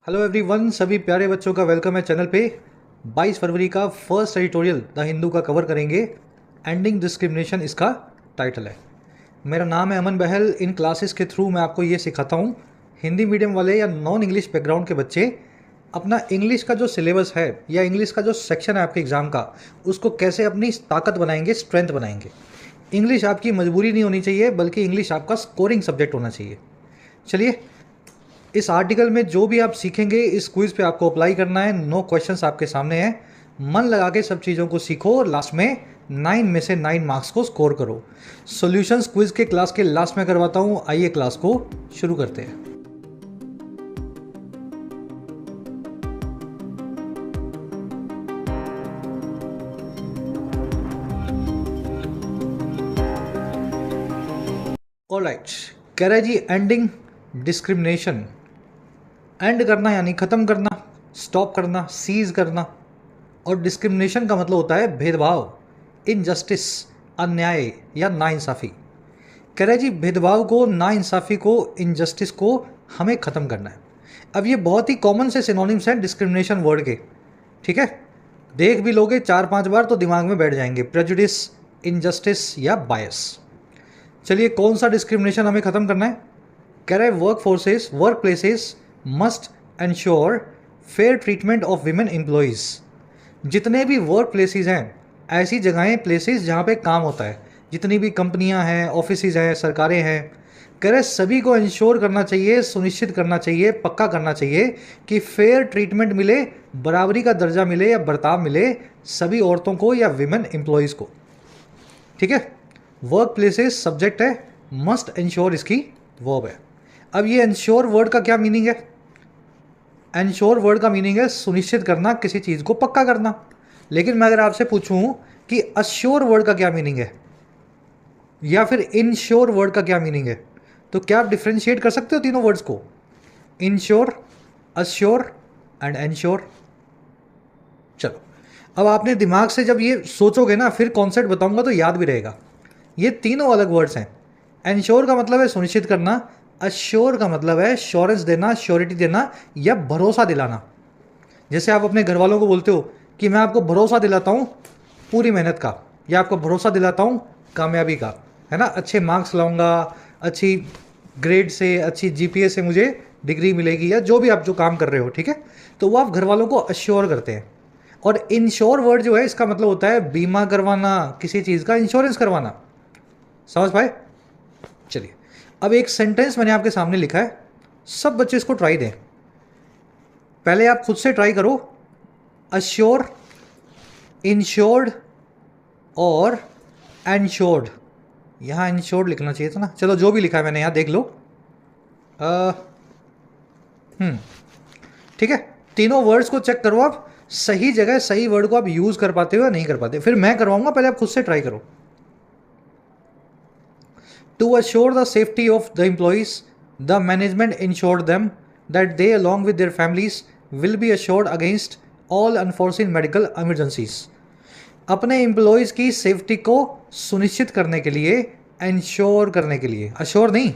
Hello everyone, सभी प्यारे बच्चों का वेलकम है चैनल पे। 22 फरवरी का फर्स्ट एडिटोरियल द हिंदू का कवर करेंगे। एंडिंग डिस्क्रिमिनेशन इसका टाइटल है। मेरा नाम है अमन बहल। इन क्लासेस के थ्रू मैं आपको ये सिखाता हूँ हिंदी मीडियम वाले या नॉन इंग्लिश बैकग्राउंड के बच्चे अपना इंग्लिश का जो सिलेबस है या इंग्लिश का जो सेक्शन है आपके एग्ज़ाम का, उसको कैसे अपनी ताकत बनाएंगे, स्ट्रेंथ बनाएंगे। इंग्लिश आपकी मजबूरी नहीं होनी चाहिए, बल्कि इंग्लिश आपका स्कोरिंग सब्जेक्ट होना चाहिए। चलिए, इस आर्टिकल में जो भी आप सीखेंगे इस क्विज़ पे आपको अप्लाई करना है। नो क्वेश्चंस आपके सामने हैं। मन लगा के सब चीज़ों को सीखो और लास्ट में 9 में से 9 मार्क्स को स्कोर करो। सॉल्यूशंस क्विज़ के क्लास के लास्ट में करवाता हूँ। आइए क्लास को शुरू करते हैं। ऑलराइट, कह रहा है जी एंडिंग डिस्क्रिमिनेशन। एंड करना यानी ख़त्म करना, स्टॉप करना, सीज करना। और डिस्क्रिमिनेशन का मतलब होता है भेदभाव, इनजस्टिस, अन्याय या नाइंसाफ़ी। कह रहे जी भेदभाव को, नाइंसाफ़ी को, इनजस्टिस को हमें ख़त्म करना है। अब ये बहुत ही कॉमन से सिनोनिम्स हैं डिस्क्रिमिनेशन वर्ड के, ठीक है। देख भी लोगे 4-5 बार तो दिमाग में बैठ जाएंगे। प्रेजुडिस, इनजस्टिस या बायस। चलिए, कौन सा डिस्क्रिमिनेशन हमें ख़त्म करना है? कह रहे हैं work places must ensure fair treatment of women employees. जितने भी वर्क प्लेसेस हैं, ऐसी जगहें, प्लेसेस जहाँ पे काम होता है, जितनी भी कंपनियाँ हैं, ऑफिसेज हैं, सरकारें हैं, कह रहे सभी को इंश्योर करना चाहिए, सुनिश्चित करना चाहिए, पक्का करना चाहिए कि फेयर ट्रीटमेंट मिले, बराबरी का दर्जा मिले या बर्ताव मिले सभी औरतों को या विमेन एम्प्लॉयज़ को, ठीक है। वर्क प्लेसेस सब्जेक्ट है, मस्ट इंश्योर इसकी वर्ब है। अब ये इंश्योर वर्ड का क्या मीनिंग है? इंश्योर वर्ड का मीनिंग है सुनिश्चित करना, किसी चीज़ को पक्का करना। लेकिन मैं अगर आपसे पूछूं कि अश्योर वर्ड का क्या मीनिंग है या फिर इंश्योर वर्ड का क्या मीनिंग है, तो क्या आप डिफ्रेंशिएट कर सकते हो तीनों वर्ड्स को? Ensure, assure and ensure. चलो, अब आपने दिमाग से जब ये सोचोगे ना, फिर कॉन्सेप्ट बताऊंगा तो याद भी रहेगा। ये तीनों अलग वर्ड्स हैं। इंश्योर का मतलब है सुनिश्चित करना, अश्योर का मतलब है श्योरेंस देना, श्योरिटी देना या भरोसा दिलाना। जैसे आप अपने घर वालों को बोलते हो कि मैं आपको भरोसा दिलाता हूँ पूरी मेहनत का, या आपको भरोसा दिलाता हूँ कामयाबी का, है ना, अच्छे मार्क्स लाऊंगा, अच्छी ग्रेड से, अच्छी जीपीए से मुझे डिग्री मिलेगी, या जो भी आप जो काम कर रहे हो, ठीक है। तो वो आप घर वालों को अश्योर करते हैं। और इंश्योर वर्ड जो है, इसका मतलब होता है बीमा करवाना, किसी चीज़ का इंश्योरेंस करवाना। समझ पाए? चलिए, अब एक सेंटेंस मैंने आपके सामने लिखा है, सब बच्चे इसको ट्राई दें। पहले आप खुद से ट्राई करो। अश्योर, इंश्योर्ड और एंश्योर्ड। यहाँ इंश्योर्ड लिखना चाहिए था ना, चलो जो भी लिखा है मैंने यहाँ देख लो। ठीक है, तीनों वर्ड्स को चेक करो आप, सही जगह सही वर्ड को आप यूज़ कर पाते हो या नहीं कर पाते। फिर मैं करवाऊंगा, पहले आप खुद से ट्राई करो। To assure the safety of the employees, the management ensured them that they, along with their families, will be assured against all unforeseen medical emergencies. अपने एम्प्लॉयज़ की सेफ्टी को सुनिश्चित करने के लिए, इंश्योर करने के लिए, अश्योर नहीं,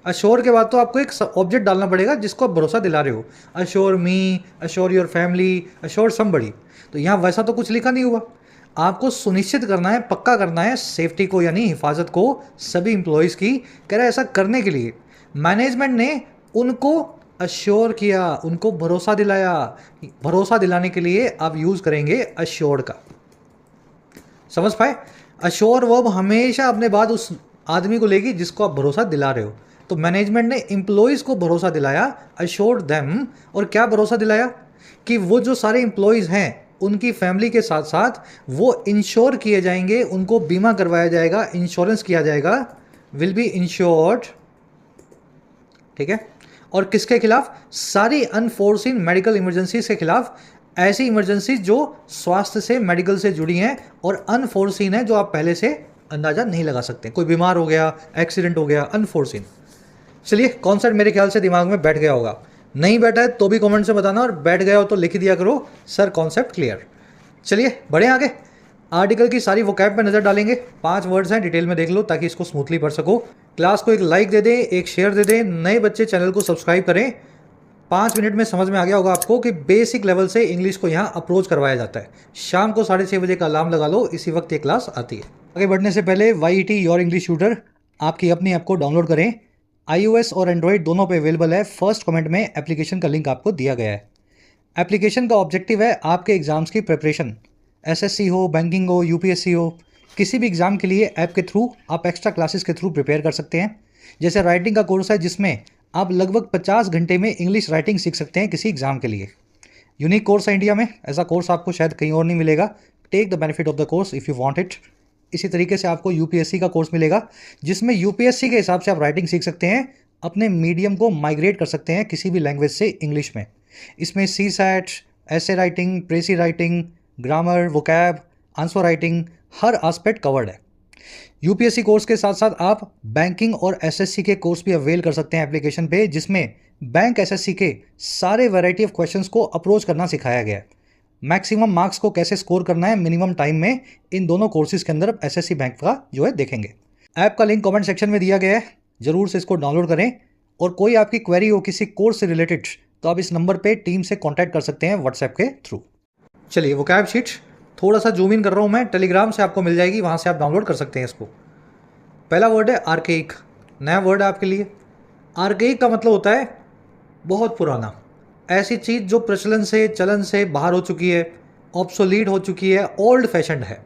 अश्योर के बाद तो आपको एक ऑब्जेक्ट डालना पड़ेगा जिसको आप भरोसा दिला रहे हो। Assure me, assure your family, assure somebody. तो यहाँ वैसा तो कुछ लिखा नहीं हुआ। आपको सुनिश्चित करना है, पक्का करना है सेफ्टी को, यानी हिफाजत को सभी एम्प्लॉयज़ की। कह रहा है ऐसा करने के लिए मैनेजमेंट ने उनको अश्योर किया, उनको भरोसा दिलाया। भरोसा दिलाने के लिए आप यूज़ करेंगे अश्योर का। समझ पाए? अश्योर वर्ब हमेशा अपने बाद उस आदमी को लेगी जिसको आप भरोसा दिला रहे हो। तो मैनेजमेंट ने एम्प्लॉयज़ को भरोसा दिलाया, अश्योर्ड देम। और क्या भरोसा दिलाया? कि वो जो सारे एम्प्लॉयज़ हैं उनकी फैमिली के साथ साथ वो इंश्योर किए जाएंगे, उनको बीमा करवाया जाएगा, इंश्योरेंस किया जाएगा, विल बी इंश्योर्ड, ठीक है। और किसके खिलाफ? सारी अनफोर्सिन मेडिकल इमरजेंसीज के खिलाफ। ऐसी इमरजेंसी जो स्वास्थ्य से, मेडिकल से जुड़ी हैं और अनफोर्सिन है, जो आप पहले से अंदाजा नहीं लगा सकते। कोई बीमार हो गया, एक्सीडेंट हो गया, अनफोर्सिन। चलिए, कॉन्सेप्ट मेरे ख्याल से दिमाग में बैठ गया होगा। नहीं बैठा है तो भी कमेंट से बताना, और बैठ गया हो तो लिख दिया करो सर कॉन्सेप्ट क्लियर। चलिए बढ़े आगे। आर्टिकल की सारी वोकैब पे नज़र डालेंगे। 5 वर्ड्स हैं, डिटेल में देख लो ताकि इसको स्मूथली पढ़ सको। क्लास को एक लाइक दे दें, एक शेयर दे दें, नए बच्चे चैनल को सब्सक्राइब करें 5 मिनट में समझ में आ गया होगा आपको कि बेसिक लेवल से इंग्लिश को यहाँ अप्रोच करवाया जाता है। शाम को 6:30 बजे का अलार्म लगा लो, इसी वक्त ये क्लास आती है। आगे बढ़ने से पहले YET योर इंग्लिश ट्यूटर आपकी अपनी ऐप को डाउनलोड करें। iOS और एंड्रॉयड दोनों पे अवेलेबल है। फर्स्ट कमेंट में एप्लीकेशन का लिंक आपको दिया गया है। एप्लीकेशन का ऑब्जेक्टिव है आपके एग्जाम्स की प्रिपरेशन, SSC हो, बैंकिंग हो, UPSC हो, किसी भी एग्जाम के लिए ऐप के थ्रू आप एक्स्ट्रा क्लासेस के थ्रू प्रिपेयर कर सकते हैं। जैसे राइटिंग का कोर्स है जिसमें आप लगभग 50 घंटे में इंग्लिश राइटिंग सीख सकते हैं किसी एग्जाम के लिए। यूनिक कोर्स है इंडिया में, ऐसा कोर्स आपको शायद कहीं और नहीं मिलेगा। Take the benefit of the course if you want it. इसी तरीके से आपको UPSC का कोर्स मिलेगा जिसमें UPSC के हिसाब से आप राइटिंग सीख सकते हैं, अपने मीडियम को माइग्रेट कर सकते हैं किसी भी लैंग्वेज से इंग्लिश में। इसमें CSAT, ऐसे writing, precis writing, grammar, vocab, answer writing, हर एस्पेक्ट कवर्ड है। UPSC कोर्स के साथ साथ आप बैंकिंग और SSC के कोर्स भी अवेल कर सकते हैं एप्लीकेशन पे, जिसमें बैंक SSC के सारे वैरायटी ऑफ क्वेश्चंस को अप्रोच करना सिखाया गया है। मैक्सिमम मार्क्स को कैसे स्कोर करना है मिनिमम टाइम में, इन दोनों कोर्सेज के अंदर आप SSC बैंक का जो है देखेंगे। ऐप का लिंक कमेंट सेक्शन में दिया गया है, जरूर से इसको डाउनलोड करें। और कोई आपकी क्वेरी हो किसी कोर्स से रिलेटेड तो आप इस नंबर पे टीम से कांटेक्ट कर सकते हैं व्हाट्सएप के थ्रू। चलिए वोकैब शीट थोड़ा सा जूम इन कर रहा हूँ मैं, टेलीग्राम से आपको मिल जाएगी, वहाँ से आप डाउनलोड कर सकते हैं इसको। पहला वर्ड है आर्केइक, नया वर्ड है आपके लिए। आर्केइक का मतलब होता है बहुत पुराना, ऐसी चीज़ जो प्रचलन से, चलन से बाहर हो चुकी है, ऑब्सोलीट हो चुकी है, ओल्ड फैशन्ड है।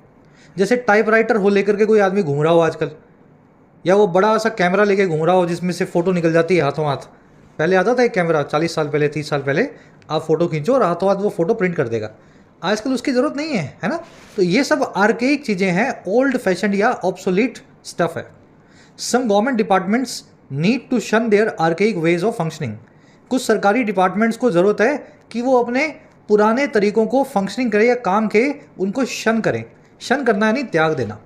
जैसे टाइपराइटर हो लेकर के कोई आदमी घूम रहा हो आजकल, या वो बड़ा सा कैमरा लेके घूम रहा हो जिसमें से फ़ोटो निकल जाती है हाथों हाथ। पहले आता था एक कैमरा 40 साल पहले, 30 साल पहले, आप फ़ोटो खींचो और हाथों हाथ वो फ़ोटो प्रिंट कर देगा। आजकल उसकी ज़रूरत नहीं है ना। तो ये सब आर्केइक चीज़ें हैं, ओल्ड फैशन्ड या ऑब्सोलीट स्टफ है। Some government departments need to shun their archaic ways of functioning. कुछ सरकारी डिपार्टमेंट्स को ज़रूरत है कि वो अपने पुराने तरीकों को फंक्शनिंग करें या काम के उनको शन करें। शन करना यानी त्याग देना।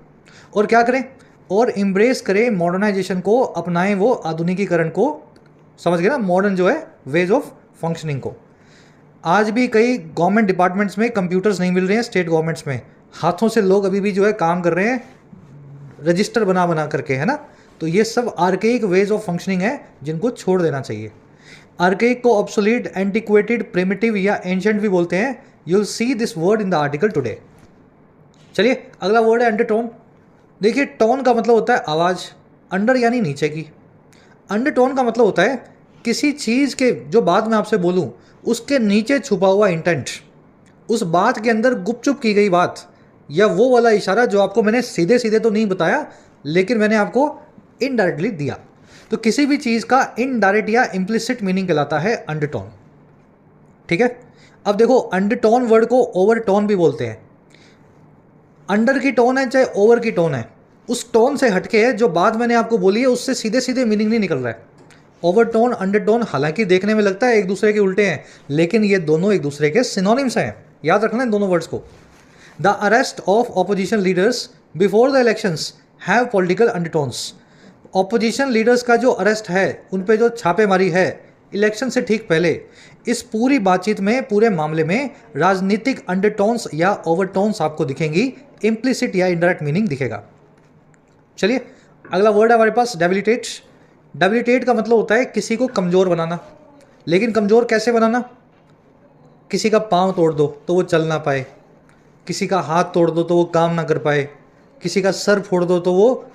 और क्या करें, और एम्ब्रेस करें मॉडर्नाइजेशन को, अपनाएं वो आधुनिकीकरण को। समझ गए ना, मॉडर्न जो है वेज ऑफ फंक्शनिंग को। आज भी कई गवर्नमेंट डिपार्टमेंट्स में कंप्यूटर्स नहीं मिल रहे हैं, स्टेट गवर्नमेंट्स में हाथों से लोग अभी भी जो है काम कर रहे हैं, रजिस्टर बना बना करके, है ना। तो ये सब आर्केइक वेज ऑफ फंक्शनिंग है जिनको छोड़ देना चाहिए। आर्केइक को ऑब्सोलीट, एंटिक्वेटेड, प्रिमिटिव या एंशिएंट भी बोलते हैं। You will see this word in the article today. चलिए अगला वर्ड है अंडरटोन। देखिए टोन का मतलब होता है आवाज़, अंडर यानी नीचे की। अंडरटोन का मतलब होता है किसी चीज़ के, जो बात मैं आपसे बोलूं उसके नीचे छुपा हुआ इंटेंट, उस बात के अंदर गुपचुप की गई बात, या वो वाला इशारा जो आपको मैंने सीधे सीधे तो नहीं बताया लेकिन मैंने आपको इनडायरेक्टली दिया। तो किसी भी चीज़ का इनडायरेक्ट या इम्प्लिसिट मीनिंग कहलाता है अंडरटोन। ठीक है, अब देखो अंडरटोन वर्ड को ओवरटोन भी बोलते हैं। अंडर की टोन है चाहे ओवर की टोन है, उस टोन से हटके है जो बात मैंने आपको बोली है उससे सीधे सीधे मीनिंग नहीं निकल रहा है। ओवरटोन, अंडरटोन हालांकि देखने में लगता है एक दूसरे के उल्टे हैं, लेकिन ये दोनों एक दूसरे के सिनोनिम्स हैं। याद रखना इन दोनों वर्ड्स को। The arrest of opposition leaders before the elections have political undertones. Opposition leaders का जो अरेस्ट है, उन पे जो छापेमारी है इलेक्शन से ठीक पहले, इस पूरी बातचीत में, पूरे मामले में राजनीतिक अंडरटोन्स या ओवरटोन्स आपको दिखेंगी, इम्प्लिसिट या इनडायरेक्ट मीनिंग दिखेगा। चलिए अगला वर्ड है हमारे पास डेबिलिटेट। डेबिलिटेट का मतलब होता है किसी को कमज़ोर बनाना। लेकिन कमज़ोर कैसे बनाना? किसी का पाँव तोड़ दो तो वो चल ना पाए, किसी का हाथ तोड़ दो तो वो काम ना कर पाए, किसी का सर फोड़ दो तो वो,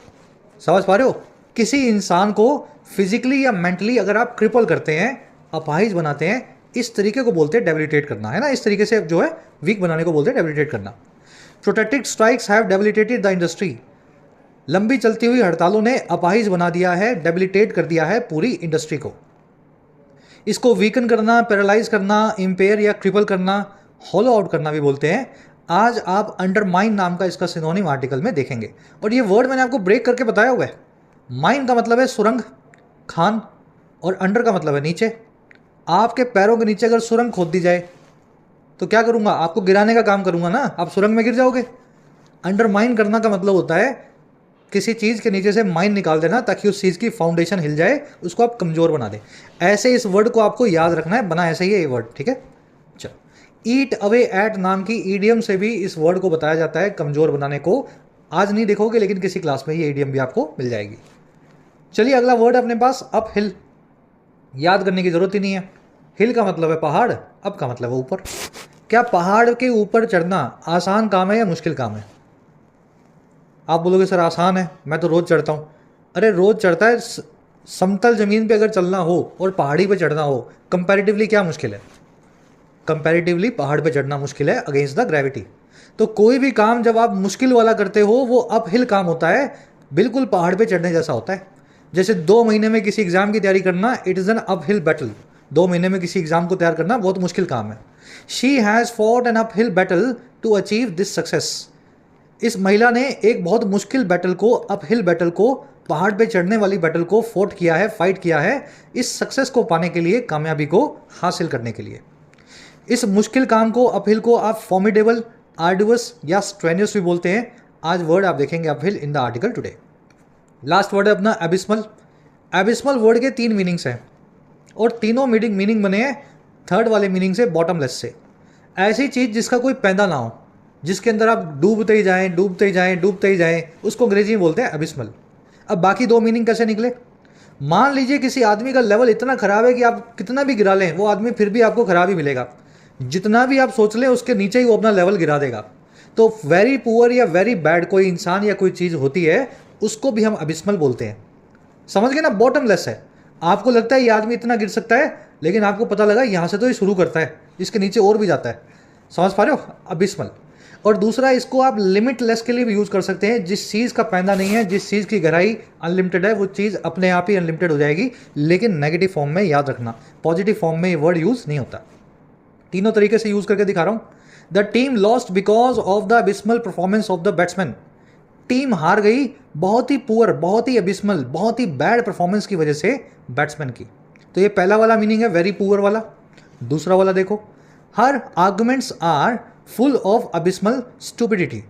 समझ पा रहे हो, किसी इंसान को फिजिकली या मेंटली अगर आप क्रिपल करते हैं, अपाहिज बनाते हैं, इस तरीके को बोलते हैं डेबिलिटेट करना, है ना। इस तरीके से जो है वीक बनाने को बोलते हैं डेबिलिटेट करना। Protected strikes have debilitated the industry. लंबी चलती हुई हड़तालों ने अपाहिज बना दिया है, डेबिलिटेट कर दिया है पूरी इंडस्ट्री को। इसको वीकन करना, पैरालाइज करना, इम्पेयर या क्रिपल करना, हॉलो आउट करना भी बोलते हैं। आज आप अंडरमाइन नाम का इसका सिनोनिम आर्टिकल में देखेंगे। और ये वर्ड मैंने आपको ब्रेक करके बताया हुआ है। माइन का मतलब है सुरंग, खान, और अंडर का मतलब है नीचे। आपके पैरों के नीचे अगर सुरंग खोद दी जाए तो क्या करूँगा? आपको गिराने का काम करूँगा ना, आप सुरंग में गिर जाओगे। अंडरमाइन करना का मतलब होता है किसी चीज़ के नीचे से माइन निकाल देना ताकि उस चीज़ की फाउंडेशन हिल जाए, उसको आप कमज़ोर बना दें। ऐसे इस वर्ड को आपको याद रखना है, बना ऐसे ही है ये वर्ड, ठीक है। चलो, ईट अवे एट नाम की ईडियम से भी इस वर्ड को बताया जाता है कमज़ोर बनाने को। आज नहीं देखोगे लेकिन किसी क्लास में ये ईडियम भी आपको मिल जाएगी। चलिए अगला वर्ड अपने पास अप हिल। याद करने की ज़रूरत ही नहीं है, हिल का मतलब है पहाड़, अप का मतलब है ऊपर। क्या पहाड़ के ऊपर चढ़ना आसान काम है या मुश्किल काम है? आप बोलोगे सर आसान है, मैं तो रोज़ चढ़ता हूँ। अरे रोज़ चढ़ता है, समतल ज़मीन पे अगर चलना हो और पहाड़ी पे चढ़ना हो, कंपैरेटिवली क्या मुश्किल है? कंपैरेटिवली पहाड़ पे चढ़ना मुश्किल है अगेंस्ट द ग्रेविटी। तो कोई भी काम जब आप मुश्किल वाला करते हो वो अप हिल काम होता है, बिल्कुल पहाड़ पे चढ़ने जैसा होता है। जैसे 2 महीने में किसी एग्ज़ाम की तैयारी करना, it is an uphill battle. 2 महीने में किसी एग्ज़ाम को तैयार करना बहुत मुश्किल काम है। She has fought an uphill battle to achieve this success. इस महिला ने एक बहुत मुश्किल बैटल को, अपहिल बैटल को, पहाड़ पे चढ़ने वाली बैटल को फोर्ट किया है, फाइट किया है, इस सक्सेस को पाने के लिए, कामयाबी को हासिल करने के लिए। इस मुश्किल काम को, अपहिल को, आप फॉर्मिडेबल, आर्डुअस या स्ट्रेनियस भी बोलते हैं। आज वर्ड आप देखेंगे uphill in the article today. Last word है अपना एबिस्मल। एबिस्मल वर्ड के 3 मीनिंग्स हैं और तीनों मीनिंग बने हैं थर्ड वाले मीनिंग से, बॉटमलेस से। ऐसी चीज़ जिसका कोई पैदा ना हो, जिसके अंदर आप डूबते ही जाएं, डूबते ही जाएं, डूबते ही जाएं, उसको अंग्रेजी में बोलते हैं एबिस्मल। अब बाकी 2 मीनिंग कैसे निकले? मान लीजिए किसी आदमी का लेवल इतना ख़राब है कि आप कितना भी गिरा लें वो आदमी फिर भी आपको ख़राब ही मिलेगा। जितना भी आप सोच लें उसके नीचे ही वो अपना लेवल गिरा देगा। तो वेरी पुअर या वेरी बैड कोई इंसान या कोई चीज़ होती है, उसको भी हम एबिस्मल बोलते हैं। समझ गए ना? बॉटमलेस है। आपको लगता है ये आदमी इतना गिर सकता है, लेकिन आपको पता लगा यहाँ से तो ये शुरू करता है, इसके नीचे और भी जाता है। समझ पा रहे हो? अबिस्मल। और दूसरा, इसको आप लिमिटलेस के लिए भी यूज़ कर सकते हैं। जिस चीज़ का पैदा नहीं है, जिस चीज़ की गहराई अनलिमिटेड है, वो चीज़ अपने आप ही अनलिमिटेड हो जाएगी, लेकिन नेगेटिव फॉर्म में, याद रखना। पॉजिटिव फॉर्म में ये वर्ड यूज़ नहीं होता। तीनों तरीके से यूज़ करके दिखा रहा हूँ। The team lost because of the abysmal performance of the batsman. Team हार गई बहुत ही पुअर, बहुत ही अबिस्मल, बहुत ही बैड परफॉर्मेंस की वजह से बैट्समैन की। तो ये पहला वाला मीनिंग है, वेरी पुअर वाला। दूसरा वाला देखो, her arguments are full of abysmal stupidity.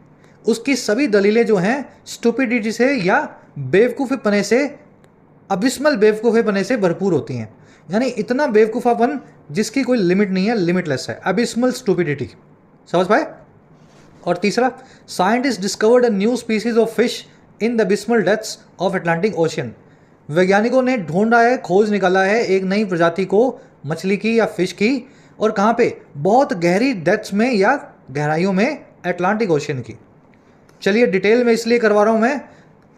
उसकी सभी दलीलें जो हैं स्टूपिडिटी से या बेवकूफ़ीपने से, अबिस्मल बेवकूफ़ीपने से भरपूर होती हैं। यानी इतना बेवकूफ़ापन जिसकी कोई लिमिट नहीं है, लिमिटलेस है, अबिस्मल स्टूपिडिटी। समझ पाए? और तीसरा, scientist discovered a new species of fish in the abysmal depths of Atlantic ocean. वैज्ञानिकों ने ढूंढा है, खोज निकाला है एक नई प्रजाति को, मछली की या फिश की, और कहाँ पे? बहुत गहरी डेप्थ्स में या गहराइयों में अटलांटिक ओशियन की। चलिए डिटेल में इसलिए करवा रहा हूँ मैं,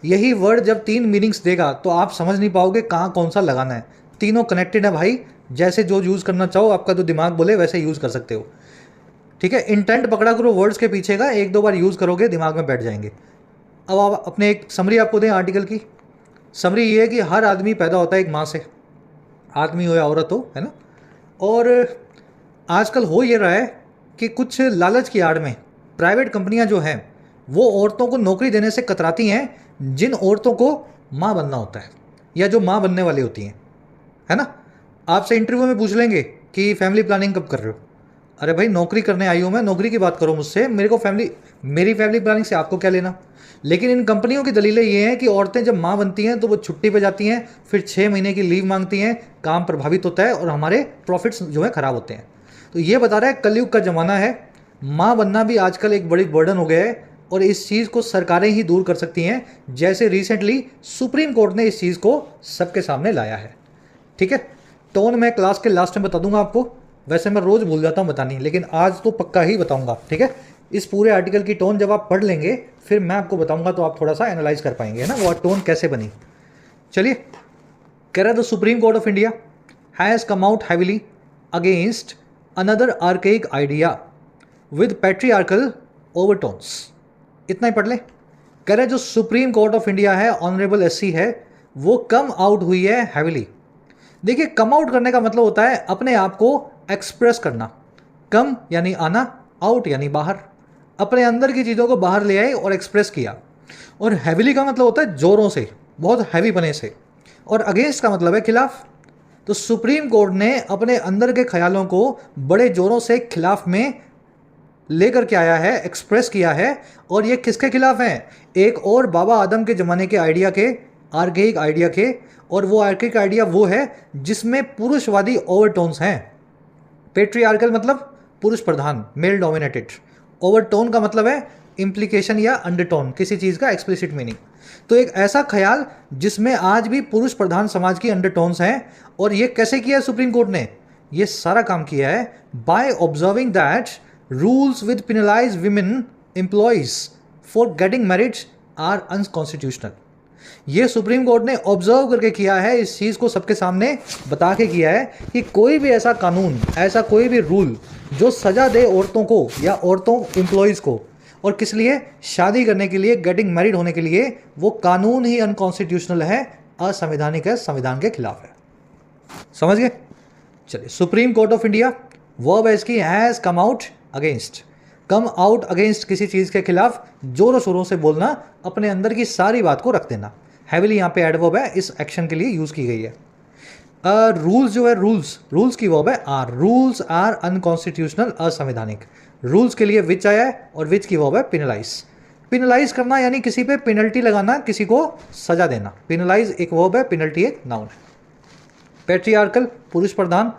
यही वर्ड जब 3 मीनिंग्स देगा तो आप समझ नहीं पाओगे कहाँ कौन सा लगाना है। तीनों कनेक्टेड है भाई, जैसे जो यूज़ करना चाहो, आपका जो दिमाग बोले वैसे यूज़ कर सकते हो। ठीक है? इंटेंट पकड़ा करो वर्ड्स के पीछे का, 1-2 बार यूज़ करोगे दिमाग में बैठ जाएंगे। अब आप अपने एक समरी आपको दें आर्टिकल की। समरी ये है कि हर आदमी पैदा होता है एक माँ से, आदमी हो या औरत हो, है ना? और आजकल हो ये रहा है कि कुछ लालच की आड़ में प्राइवेट कंपनियां जो हैं वो औरतों को नौकरी देने से कतराती हैं, जिन औरतों को माँ बनना होता है या जो माँ बनने वाली होती हैं, है ना? आपसे इंटरव्यू में पूछ लेंगे कि फैमिली प्लानिंग कब कर रहे हो? अरे भाई नौकरी करने आई हूँ मैं, नौकरी की बात करो मुझसे, मेरी फैमिली प्लानिंग से आपको क्या लेना? लेकिन इन कंपनियों की दलीलें ये हैं कि औरतें जब माँ बनती हैं तो वो छुट्टी पे जाती हैं, फिर 6 महीने की लीव मांगती हैं, काम प्रभावित होता है और हमारे प्रॉफिट्स जो है ख़राब होते हैं। तो ये बता रहा है कलयुग का ज़माना है, माँ बनना भी आजकल एक बड़ी बर्डन हो गया है और इस चीज़ को सरकारें ही दूर कर सकती हैं, जैसे रिसेंटली सुप्रीम कोर्ट ने इस चीज़ को सबके सामने लाया है। ठीक है? टोन मैं क्लास के लास्ट में बता दूंगा आपको, वैसे मैं रोज़ भूल जाता हूँ बतानी, लेकिन आज तो पक्का ही बताऊंगा। ठीक है? इस पूरे आर्टिकल की टोन जब आप पढ़ लेंगे फिर मैं आपको बताऊंगा तो आप थोड़ा सा एनालाइज कर पाएंगे, है ना, वो टोन कैसे बनी। चलिए, कह रहा the supreme court of India has come out heavily against another archaic idea with patriarchal overtones. इतना ही पढ़ लें। कह रहे जो सुप्रीम कोर्ट ऑफ इंडिया है, ऑनरेबल एससी है, वो कम आउट हुई है हैविली। देखिए, कम आउट करने का मतलब होता है अपने आप को एक्सप्रेस करना। कम यानी आना, आउट यानी बाहर, अपने अंदर की चीज़ों को बाहर ले आए और एक्सप्रेस किया। और हैविली का मतलब होता है जोरों से, बहुत हैवी बने से, और अगेंस्ट का मतलब है खिलाफ। तो सुप्रीम कोर्ट ने अपने अंदर के ख्यालों को बड़े जोरों से खिलाफ में लेकर के आया है, एक्सप्रेस किया है। और ये किसके खिलाफ हैं? एक और बाबा आदम के ज़माने के आइडिया के, आर्केइक आइडिया के। और वो आर्केइक आइडिया वो है जिसमें पुरुषवादी ओवरटोन्स हैं। पेट्रियार्कल मतलब पुरुष प्रधान, मेल डोमिनेटेड। ओवरटोन का मतलब है इम्प्लीकेशन या अंडरटोन, किसी चीज़ का एक्सप्लिसिट मीनिंग। तो एक ऐसा ख्याल जिसमें आज भी पुरुष प्रधान समाज की अंडरटोन्स हैं। और ये कैसे किया सुप्रीम कोर्ट ने? ये सारा काम किया है by observing that rules with penalise women employees for getting married are unconstitutional. ये सुप्रीम कोर्ट ने ऑब्जर्व करके किया है, इस चीज़ को सबके सामने बता के किया है कि कोई भी ऐसा कानून, ऐसा कोई भी रूल जो सजा दे औरतों को या औरतों एम्प्लॉयज़ को, और किस लिए, शादी करने के लिए, गेटिंग मैरिड होने के लिए, वो कानून ही अनकॉन्स्टिट्यूशनल है, असंवैधानिक है, संविधान के खिलाफ है। समझ गए? चलिए, supreme court of India verb है इसकी has come out against. Come out against किसी चीज़ के खिलाफ जोरों शोरों से बोलना, अपने अंदर की सारी बात को रख देना। हैविली यहाँ पे एडवर्ब है, इस एक्शन के लिए यूज़ की गई है। रूल्स जो है, रूल्स की वर्ब है आर। रूल्स आर अनकॉन्स्टिट्यूशनल, असंवैधानिक। रूल्स के लिए विच आया है और विच की वर्ब है पिनलाइज। पिनलाइज करना यानी किसी पे पेनल्टी लगाना, किसी को सजा देना। पिनलाइज एक वर्ब है, पेनल्टी एक नाउन है। पैट्रियार्कल पुरुष प्रधान।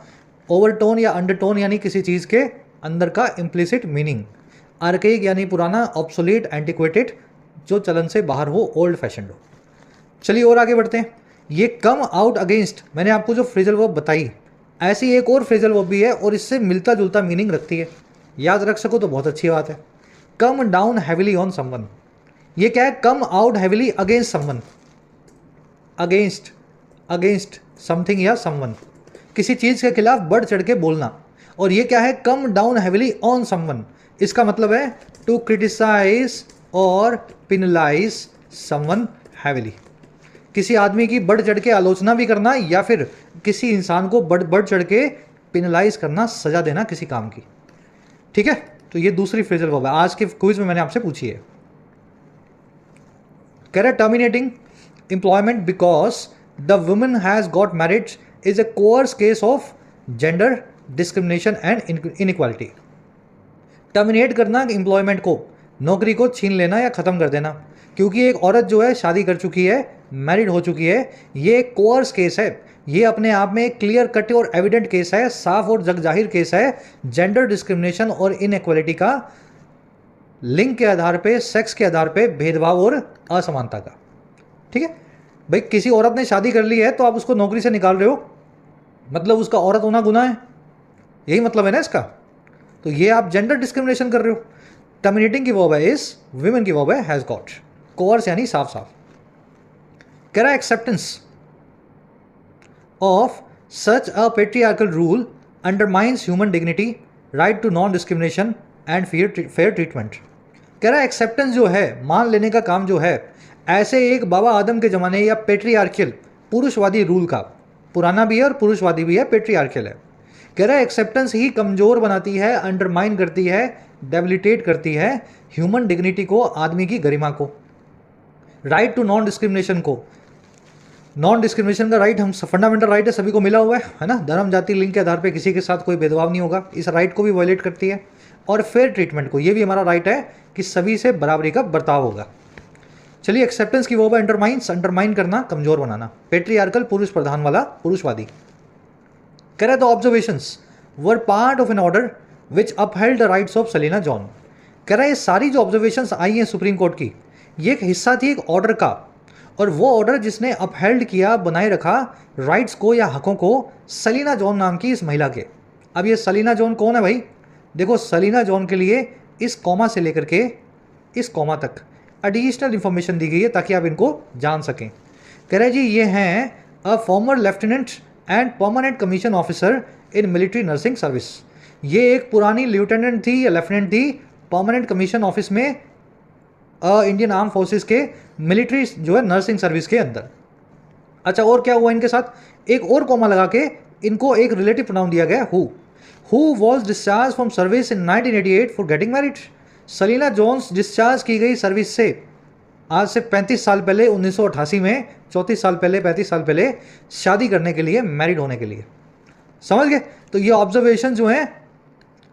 ओवरटोन या अंडरटोन यानी किसी चीज़ के अंदर का इम्प्लिसिट मीनिंग। आर्केइक यानी पुराना, ऑब्सोलीट, एंटिक्वेटेड, जो चलन से बाहर हो, ओल्ड फैशन्ड हो। चलिए और आगे बढ़ते हैं। ये कम आउट अगेंस्ट, मैंने आपको जो फ्रेजल वर्ब बताई, ऐसी एक और फ्रेजल वर्ब भी है और इससे मिलता जुलता मीनिंग रखती है। याद रख सको तो बहुत अच्छी बात है। Come down heavily on someone, ये क्या है? Come out heavily against someone. Against something या समवन, किसी चीज़ के खिलाफ बढ़ चढ़ के बोलना। और ये क्या है? Come down heavily on someone. इसका मतलब है टू क्रिटिसाइज और पिनलाइज समवन हैविली। किसी आदमी की बढ़ चढ़ के आलोचना भी करना, या फिर किसी इंसान को बढ़ चढ़ के पिनलाइज करना, सजा देना किसी काम की। ठीक है, तो ये दूसरी फ्रेजल वर्ब है, आज के क्विज में मैंने आपसे पूछी है। कह रहा terminating employment because the woman has got married is a course case of gender discrimination and inequality. Terminate करना एम्प्लॉयमेंट को, नौकरी को छीन लेना या ख़त्म कर देना, क्योंकि एक औरत जो है शादी कर चुकी है, मैरिड हो चुकी है, ये एक कोर्स केस है। ये अपने आप में एक क्लियर कट और एविडेंट केस है, साफ और जग जाहिर केस है जेंडर डिस्क्रिमिनेशन और इनइक्वालिटी का, लिंग के आधार पे, सेक्स के आधार पे भेदभाव और असमानता का। ठीक है भाई, किसी औरत ने शादी कर ली है तो आप उसको नौकरी से निकाल रहे हो, मतलब उसका औरत होना गुनाह है, यही मतलब है ना इसका। तो ये आप जेंडर डिस्क्रिमिनेशन कर रहे हो। टर्मिनेटिंग की वर्ब है इज, विमेन की वर्ब है हैज गॉट। कोर्स यानी साफ साफ। कह रहा acceptance of such a patriarchal rule undermines human dignity, right to non discrimination and fair treatment. कह रहा एक्सेप्टेंस जो है, मान लेने का काम जो है, ऐसे एक बाबा आदम के ज़माने या पेट्रियार्कल पुरुषवादी रूल का, पुराना भी है और पुरुषवादी भी है, पेट्रियार्कल है। कह रहा है एक्सेप्टेंस ही कमज़ोर बनाती है, अंडरमाइन करती है, डेबिलिटेट करती है ह्यूमन डिग्निटी को, आदमी की गरिमा को, राइट टू नॉन डिस्क्रिमिनेशन को। नॉन डिस्क्रिमिनेशन का राइट हम फंडामेंटल राइट है, सभी को मिला हुआ है ना, धर्म, जाति, लिंग के आधार पे किसी के साथ कोई भेदभाव नहीं होगा, इस राइट को भी वायलेट करती है। और फेयर ट्रीटमेंट को, ये भी हमारा राइट है कि सभी से बराबरी का बर्ताव होगा। चलिए, एक्सेप्टेंस की वो है अंडरमाइंस, अंडरमाइन करना, कमजोर बनाना। पेट्रियार्कल पुरुष प्रधान वाला, पुरुषवादी। कह रहा है the observations were part of an order which upheld the rights of Selina John. कह रहा है ये सारी जो ऑब्जर्वेशंस आई हैं सुप्रीम कोर्ट की, ये एक हिस्सा थी एक ऑर्डर का, और वो ऑर्डर जिसने अपहेल्ड किया, बनाए रखा राइट्स को या हकों को सलीना जॉन नाम की इस महिला के। अब ये सलीना जॉन कौन है भाई? देखो, सलीना जॉन के लिए इस कॉमा से लेकर के इस कॉमा तक एडिशनल इंफॉर्मेशन दी गई है ताकि आप इनको जान सकें। कह रहे जी ये हैं a former lieutenant and permanent commission officer in military nursing service. ये एक पुरानी लेफ्टिनेंट थी या लेफ्टिनेंट थी परमानेंट कमीशन ऑफिस में इंडियन आर्म फोर्सेस के मिलिट्री जो है नर्सिंग सर्विस के अंदर। अच्छा, और क्या हुआ इनके साथ? एक और कॉमा लगा के इनको एक रिलेटिव प्रोनाउन दिया गया, who was discharge from service in 1988 for getting married. Selina Jones discharge की गई सर्विस से आज से 35 साल पहले 1988 में, 34 साल पहले, 35 साल पहले, शादी करने के लिए, मैरिड होने के लिए। समझ गए? तो ये ऑब्जर्वेशन जो है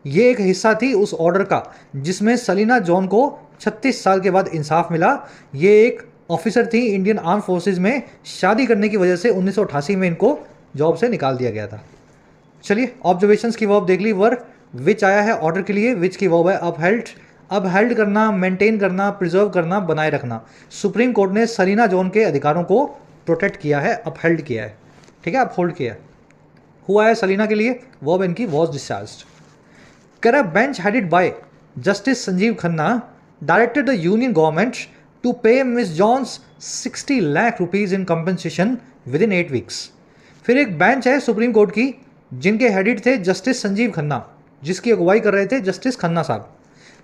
ये एक हिस्सा थी उस ऑर्डर का जिसमें सलीना जॉन को 36 साल के बाद इंसाफ मिला। ये एक ऑफिसर थी इंडियन आर्म फोर्सेज में, शादी करने की वजह से 1988 में इनको जॉब से निकाल दिया गया था। चलिए, ऑब्जर्वेशंस की वर्ब देख ली। वर्ब विच आया है ऑर्डर के लिए, विच की वर्ब है अपहेल्ड। अपहेल्ड करना, मेंटेन करना, प्रिजर्व करना, बनाए रखना। सुप्रीम कोर्ट ने सलीना जॉन के अधिकारों को प्रोटेक्ट किया है, अपहेल्ड किया है। ठीक है, अपहोल्ड किया है। हुआ है सलीना के लिए, वर्ब इनकी वॉज डिस्चार्ज्ड। कह रहा bench headed by Justice Sanjiv Khanna directed the union government to pay Miss Johns 60 lakh rupees in compensation within 8 weeks. फिर एक बेंच है सुप्रीम कोर्ट की जिनके हेडेड थे जस्टिस संजीव खन्ना, जिसकी अगुवाई कर रहे थे जस्टिस खन्ना साहब।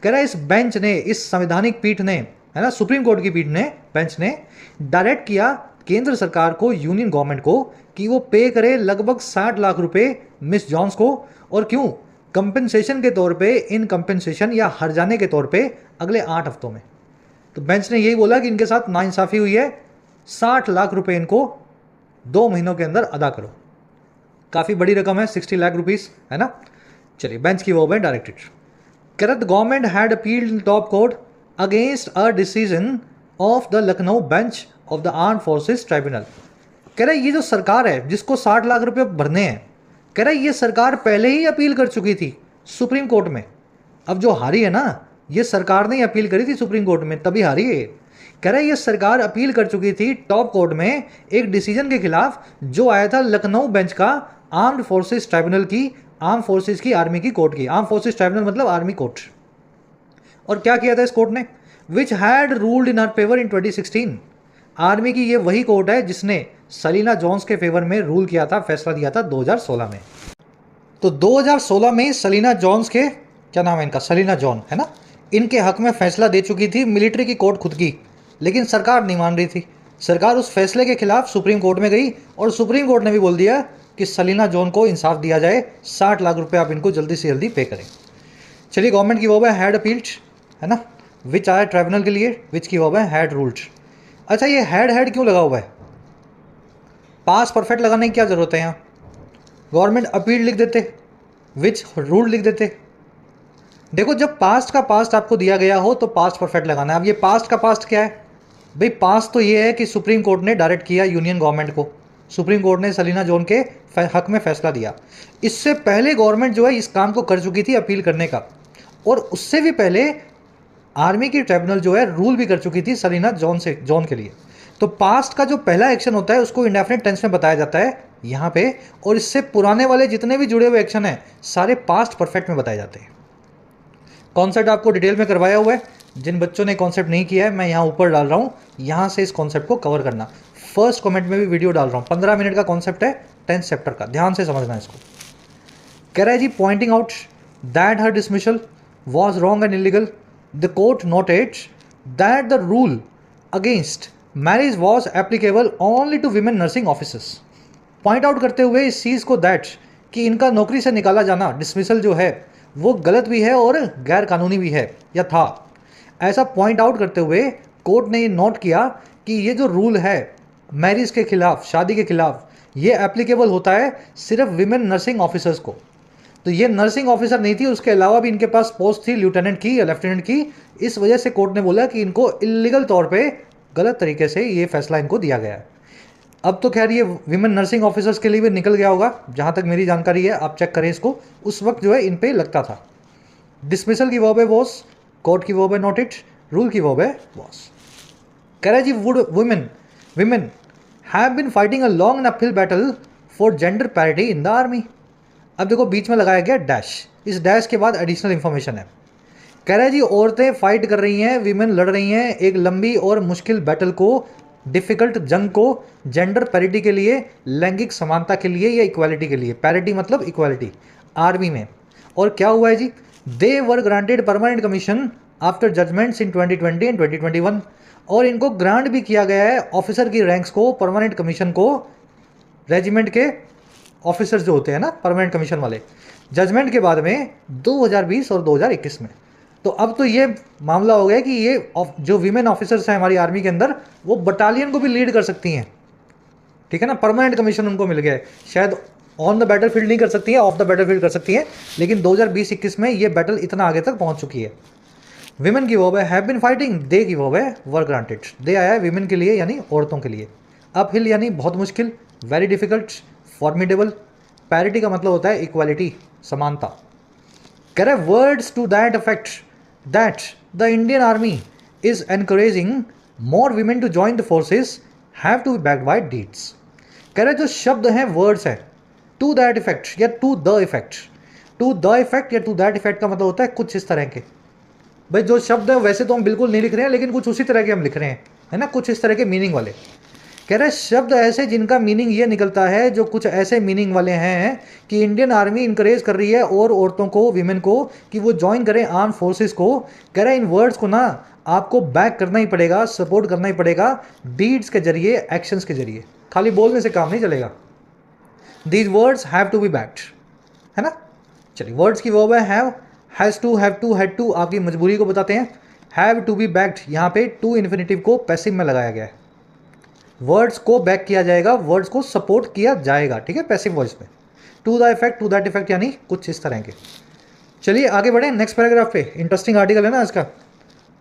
कह रहा है इस बेंच ने, इस संवैधानिक पीठ ने, है ना, सुप्रीम कोर्ट की पीठ ने, बेंच ने डायरेक्ट किया केंद्र सरकार को, यूनियन गवर्नमेंट को, कि वो पे करे लगभग 60 लाख रुपए मिस जॉन्स को। और क्यों? कंपेंसेशन के तौर पे, इन कंपेंसेशन या हर जाने के तौर पे अगले 8 हफ्तों में। तो बेंच ने यही बोला कि इनके साथ नाइंसाफी हुई है, 60 लाख रुपए इनको 2 महीनों के अंदर अदा करो। काफ़ी बड़ी रकम है 60 लाख रुपीस, है ना। चलिए, बेंच की वो है डायरेक्टेड। करत government had appealed in top court against a decision of the Lucknow bench of the armed forces tribunal. कह रहा है ये जो सरकार है जिसको 60 लाख रुपए भरने हैं, कह रहा है ये सरकार पहले ही अपील कर चुकी थी सुप्रीम कोर्ट में। अब जो हारी है ना, ये सरकार ने अपील करी थी सुप्रीम कोर्ट में, तभी हारी है। कह रहा है ये सरकार अपील कर चुकी थी टॉप कोर्ट में एक डिसीजन के खिलाफ जो आया था लखनऊ बेंच का, आर्म्ड फोर्सेस ट्राइब्यूनल की, आर्म फोर्सेस की, आर्मी की कोर्ट की। आर्म फोर्सेस ट्राइब्यूनल मतलब आर्मी कोर्ट। और क्या किया था इस कोर्ट ने? Which had ruled in our favour इन 2016। आर्मी की ये वही कोर्ट है जिसने सलीना जॉन्स के फेवर में रूल किया था, फैसला दिया था 2016 में। तो 2016 में सलीना जॉन्स के, क्या नाम है इनका, सलीना जॉन, है ना, इनके हक में फैसला दे चुकी थी मिलिट्री की कोर्ट खुद की, लेकिन सरकार नहीं मान रही थी। सरकार उस फैसले के खिलाफ सुप्रीम कोर्ट में गई और सुप्रीम कोर्ट ने भी बोल दिया कि सलीना जॉन को इंसाफ दिया जाए, 60 लाख रुपए आप इनको जल्दी से जल्दी पे करें। चलिए, गवर्नमेंट की वो है हैड अपील्ड, है ना, विच आया ट्राइब्यूनल के लिए, विच की वो है हैड रूल्ड। अच्छा, ये हैड क्यों लगा हुआ है? पास परफेक्ट लगाने की क्या जरूरत है यहाँ? गवर्नमेंट अपील लिख देते, विच रूल लिख देते। देखो, जब पास्ट का पास्ट आपको दिया गया हो तो पास्ट परफेक्ट लगाना है। अब ये पास्ट का पास्ट क्या है भाई? पास्ट तो ये है कि सुप्रीम कोर्ट ने डायरेक्ट किया यूनियन गवर्नमेंट को, सुप्रीम कोर्ट ने सलीना जॉन के हक में फैसला दिया। इससे पहले गवर्नमेंट जो है इस काम को कर चुकी थी अपील करने का, और उससे भी पहले आर्मी की ट्राइब्यूनल जो है रूल भी कर चुकी थी सलीना जॉन के लिए। तो पास्ट का जो पहला एक्शन होता है उसको इंडेफिनिट टेंस में बताया जाता है यहाँ पे, और इससे पुराने वाले जितने भी जुड़े हुए एक्शन हैं सारे पास्ट परफेक्ट में बताए जाते हैं। कॉन्सेप्ट आपको डिटेल में करवाया हुआ है, जिन बच्चों ने कॉन्सेप्ट नहीं किया है मैं यहाँ ऊपर डाल रहा हूँ, यहाँ से इस कॉन्सेप्ट को कवर करना। फर्स्ट कमेंट में भी वीडियो डाल रहा हूँ, 15 मिनट का कॉन्सेप्ट है 10th चैप्टर का, ध्यान से समझना इसको। कह रहा है जी, pointing out that her dismissal was wrong and illegal, the court noted that the rule against marriage was applicable only to women nursing officers. Point out करते हुए इस चीज़ को, दैट कि इनका नौकरी से निकाला जाना, डिसमिसल जो है वो गलत भी है और गैर कानूनी भी है या था, ऐसा पॉइंट आउट करते हुए कोर्ट ने ये नोट किया कि ये जो रूल है मैरिज के खिलाफ, शादी के खिलाफ, ये एप्लीकेबल होता है सिर्फ विमेन नर्सिंग ऑफिसर्स को। तो ये नर्सिंग ऑफिसर नहीं थी, उसके अलावा भी इनके पास पोस्ट थी लेफ्टिनेंट की या लेफ्टिनेंट की। इस वजह से कोर्ट ने बोला कि इनको इलीगल तौर पे, गलत तरीके से ये फैसला इनको दिया गया है। अब तो खैर ये विमेन नर्सिंग ऑफिसर्स के लिए भी निकल गया होगा, जहाँ तक मेरी जानकारी है, आप चेक करें इसको। उस वक्त जो है इन पे लगता था। डिसमिसल की वर्ब है वॉज, कोर्ट की वर्ब है नोटेड, रूल की वर्ब है वॉज। कह रहा है जी, women have been fighting a long and uphill battle for gender parity in the army। अब देखो बीच में लगाया गया डैश, इस डैश के बाद एडिशनल इंफॉर्मेशन है। कह रहा है जी, औरतें फाइट कर रही हैं, वीमेन लड़ रही हैं एक लंबी और मुश्किल बैटल को, डिफ़िकल्ट जंग को, जेंडर पैरिटी के लिए, लैंगिक समानता के लिए या इक्वालिटी के लिए। पैरिटी मतलब इक्वालिटी, आर्मी में। और क्या हुआ है जी, they were granted permanent commission after judgments in 2020 and 2021। और इनको ग्रांट भी किया गया है ऑफिसर की रैंक्स को, परमानेंट कमीशन को, रेजिमेंट के ऑफिसर्स जो होते हैं ना परमानेंट कमीशन वाले, जजमेंट के बाद में 2020 और 2021 में। तो अब तो ये मामला हो गया कि ये जो वीमेन ऑफिसर्स हैं हमारी आर्मी के अंदर, वो बटालियन को भी लीड कर सकती हैं, ठीक है ना। परमानेंट कमीशन उनको मिल गया है। शायद ऑन द बैटलफील्ड नहीं कर सकती है, ऑफ द बैटलफील्ड कर सकती है, लेकिन 2020-21 में ये बैटल इतना आगे तक पहुंच चुकी है। विमेन की वर्ब है हैव बीन फाइटिंग, दे की वर्ब है वर ग्रांटेड। दे आया है विमेन के लिए यानी औरतों के लिए। अपहिल यानी बहुत मुश्किल, वेरी डिफिकल्ट, फॉर्मिडेबल। पैरिटी का मतलब होता है इक्वालिटी, समानता। कह रहे words to that effect that the Indian army is encouraging more women to join the forces have to be backed by deeds. कह रहे जो शब्द हैं, वर्ड्स हैं, टू दैट इफेक्ट या to the effect. To the effect या to that effect का मतलब होता है कुछ इस तरह के। भाई जो शब्द है वैसे तो हम बिल्कुल नहीं लिख रहे हैं, लेकिन कुछ उसी तरह के हम लिख रहे हैं, है ना, कुछ इस तरह के मीनिंग वाले। कह रहे शब्द ऐसे जिनका मीनिंग ये निकलता है, जो कुछ ऐसे मीनिंग वाले हैं कि इंडियन आर्मी इंकरेज कर रही है और औरतों को, विमेन को, कि वो ज्वाइन करें आर्म फोर्सेस को। कह रहे इन वर्ड्स को ना आपको बैक करना ही पड़ेगा, सपोर्ट करना ही पड़ेगा डीड्स के जरिए, एक्शंस के जरिए। खाली बोलने से काम नहीं चलेगा। These words have to be backed, है ना। चलिए वर्ड्स की वर्ब है have, has to, have to, had to आपकी मजबूरी को बताते हैं। हैव टू बी बैक्ड, यहाँ पे टू इन्फिनेटिव को पैसिव में लगाया गया है। वर्ड्स को बैक किया जाएगा, वर्ड्स को सपोर्ट किया जाएगा, ठीक है, पैसिव वॉइस में। To the effect, to that effect, यानी कुछ इस तरह के। चलिए आगे बढ़े नेक्स्ट पैराग्राफ पे। इंटरेस्टिंग आर्टिकल है ना आज का।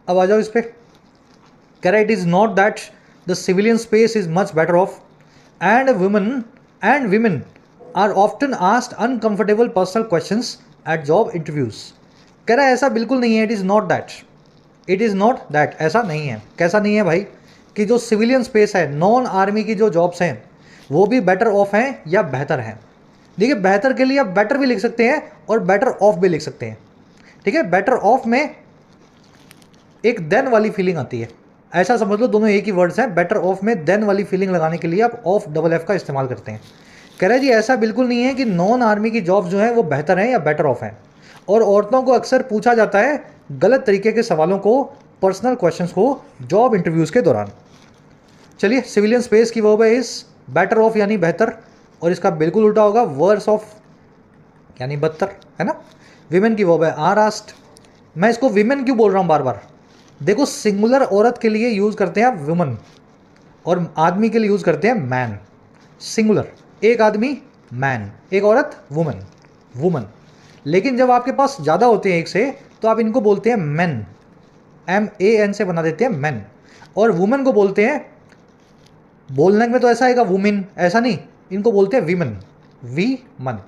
अब आ जाओ इस पे। कह रहा है it is not that the civilian space is much better off and women are often asked uncomfortable personal questions at job interviews. कह रहा है ऐसा बिल्कुल नहीं है। It is not that, it is not that, ऐसा नहीं है। कैसा नहीं है भाई? कि जो सिविलियन स्पेस है, नॉन आर्मी की जो जॉब्स हैं, वो भी बेटर ऑफ हैं या बेहतर हैं। देखिए बेहतर के लिए आप बेटर भी लिख सकते हैं और बेटर ऑफ भी लिख सकते हैं, ठीक है। बेटर ऑफ में एक देन वाली फीलिंग आती है, ऐसा समझ लो दोनों एक ही वर्ड्स हैं। बेटर ऑफ में देन वाली फीलिंग लगाने के लिए आप ऑफ डबल एफ का इस्तेमाल करते हैं। कह रहे हैं जी ऐसा बिल्कुल नहीं है कि नॉन आर्मी की जॉब्स जो हैं वो बेहतर हैं या बेटर ऑफ हैं। और औरतों को अक्सर पूछा जाता है गलत तरीके के सवालों को, पर्सनल क्वेश्चंस को जॉब इंटरव्यूज़ के दौरान। चलिए सिविलियन स्पेस की वर्ब है इस बेटर ऑफ यानी बेहतर, और इसका बिल्कुल उल्टा होगा वर्स ऑफ यानी बदतर, है ना। विमेन की वर्ब है आर आस्ट। मैं इसको विमेन क्यों बोल रहा हूँ बार बार? देखो सिंगुलर औरत के लिए यूज़ करते हैं आप वुमन, और आदमी के लिए यूज़ करते हैं मैन। सिंगुलर एक आदमी मैन, एक औरत वुमन, वुमन। लेकिन जब आपके पास ज़्यादा होते हैं एक से, तो आप इनको बोलते हैं मेन, MAN से बना देते हैं मेन। और वुमेन को बोलते हैं, बोलने में तो ऐसा आएगा वुमेन, ऐसा नहीं, इनको बोलते हैं वीमन, वी मन।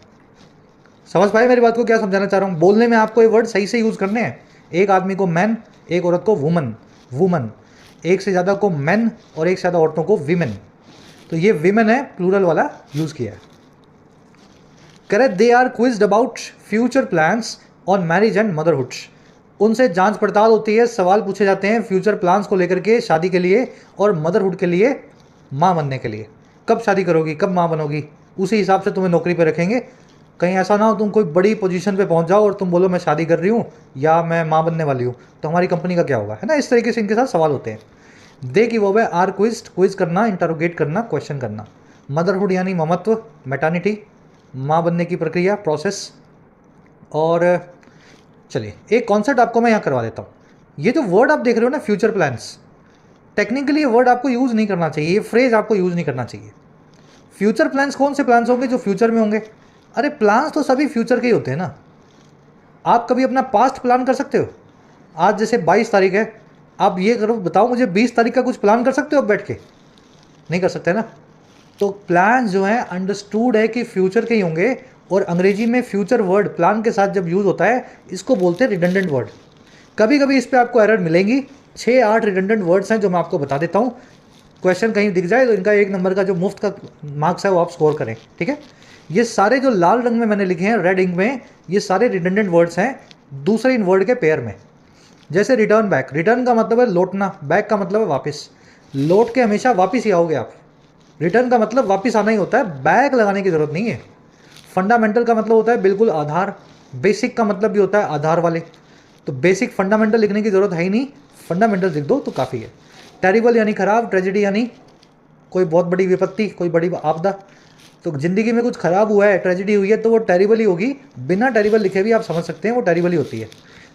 समझ पाए मेरी बात को? क्या समझाना चाह रहा हूँ? बोलने में आपको ये वर्ड सही से यूज़ करने हैं। एक आदमी को मैन, एक औरत को वुमन, वुमन। एक से ज़्यादा को मैन और एक से ज़्यादा औरतों को वीमेन। तो ये वीमेन है, प्लूरल वाला यूज़ किया है। Correct, they are quizzed about future plans on marriage and motherhood. उनसे जांच पड़ताल होती है, सवाल पूछे जाते हैं फ्यूचर प्लान्स को लेकर के, शादी के लिए और मदरहुड के लिए, माँ बनने के लिए। कब शादी करोगी, कब माँ बनोगी, उसी हिसाब से तुम्हें नौकरी पे रखेंगे। कहीं ऐसा ना हो तुम कोई बड़ी पोजीशन पे पहुंच जाओ और तुम बोलो मैं शादी कर रही हूँ या मैं माँ बनने वाली हूँ, तो हमारी कंपनी का क्या होगा, है ना। इस तरीके से इनके साथ सवाल होते हैं। दे की वो है आर क्विज्ड, क्विज करना, इंटरोगेट करना, क्वेश्चन करना। मदरहुड यानी ममत्व, मैटर्निटी, माँ बनने की प्रक्रिया, प्रोसेस। और चलिए एक कॉन्सेप्ट आपको मैं यहाँ करवा देता हूँ। ये जो वर्ड आप देख रहे हो ना फ्यूचर प्लान्स, टेक्निकली ये वर्ड आपको यूज़ नहीं करना चाहिए, ये फ्रेज आपको यूज़ नहीं करना चाहिए। फ्यूचर प्लान्स कौन से प्लान्स होंगे जो फ्यूचर में होंगे? अरे प्लान्स तो सभी फ्यूचर के ही होते हैं ना। आप कभी अपना पास्ट प्लान कर सकते हो? आज जैसे 22 तारीख है, आप ये करो, बताओ मुझे 20 तारीख का कुछ प्लान कर सकते हो आप बैठ के? नहीं कर सकते ना। तो प्लान जो है अंडरस्टूड है कि फ्यूचर के ही होंगे, और अंग्रेजी में फ्यूचर वर्ड प्लान के साथ जब यूज़ होता है इसको बोलते हैं रिडंडेंट वर्ड। कभी कभी इस पर आपको एरर मिलेंगी। 6-8 रिडंडेंट वर्ड्स हैं जो मैं आपको बता देता हूँ। क्वेश्चन कहीं दिख जाए तो इनका 1 नंबर का जो मुफ्त का मार्क्स है वो आप स्कोर करें, ठीक है। ये सारे जो लाल रंग में मैंने लिखे हैं, रेड इंक में, ये सारे रिडंडेंट वर्ड्स हैं दूसरे इन वर्ड के पेयर में। जैसे रिटर्न बैक, रिटर्न का मतलब है लौटना, बैक का मतलब है वापस। लौट के हमेशा वापस ही आओगे आप। रिटर्न का मतलब वापस आना ही होता है, बैक लगाने की ज़रूरत नहीं है। फंडामेंटल का मतलब होता है बिल्कुल आधार। बेसिक का मतलब भी होता है आधार वाले। तो बेसिक फंडामेंटल लिखने की ज़रूरत है ही नहीं, फंडामेंटल लिख दो तो काफ़ी है। टेरिबल यानी खराब, ट्रेजेडी यानी कोई बहुत बड़ी विपत्ति, कोई बड़ी आपदा। तो ज़िंदगी में कुछ ख़राब हुआ है, ट्रेजेडी हुई है, तो वो टेरिबल ही होगी। बिना टेरिबल लिखे भी आप समझ सकते हैं वो टेरिबल ही होती है।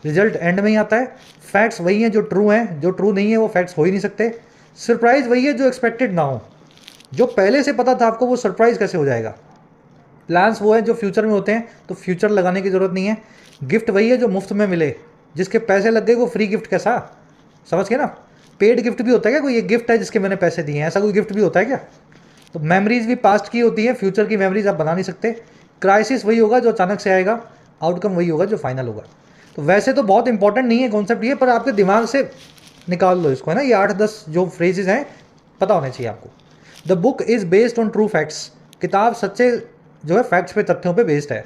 रिजल्ट एंड में ही आता है। फैक्ट्स वही हैं जो ट्रू हैं, जो ट्रू नहीं है वो फैक्ट्स हो ही नहीं सकते। सरप्राइज़ वही है जो एक्सपेक्टेड ना हो। जो पहले से पता था आपको वो सरप्राइज़ कैसे हो जाएगा। प्लान्स वो है जो फ्यूचर में होते हैं, तो फ्यूचर लगाने की ज़रूरत नहीं है। गिफ्ट वही है जो मुफ्त में मिले, जिसके पैसे लग गए वो फ्री गिफ्ट कैसा, समझ गए ना। पेड गिफ्ट भी होता है क्या कोई? ये गिफ्ट है जिसके मैंने पैसे दिए हैं, ऐसा कोई गिफ्ट भी होता है क्या? तो मेमोरीज भी पास्ट की होती है, फ्यूचर की मेमोरीज आप बना नहीं सकते। क्राइसिस वही होगा जो अचानक से आएगा, आउटकम वही होगा जो फाइनल होगा। तो वैसे तो बहुत इंपॉर्टेंट नहीं है कॉन्सेप्ट ये, पर आपके दिमाग से निकाल लो इसको, है ना। ये 8-10 जो फ्रेजेज हैं पता होने चाहिए आपको। The book is based on true facts. किताब सच्चे जो है फैक्ट्स पे, तथ्यों पे बेस्ड है।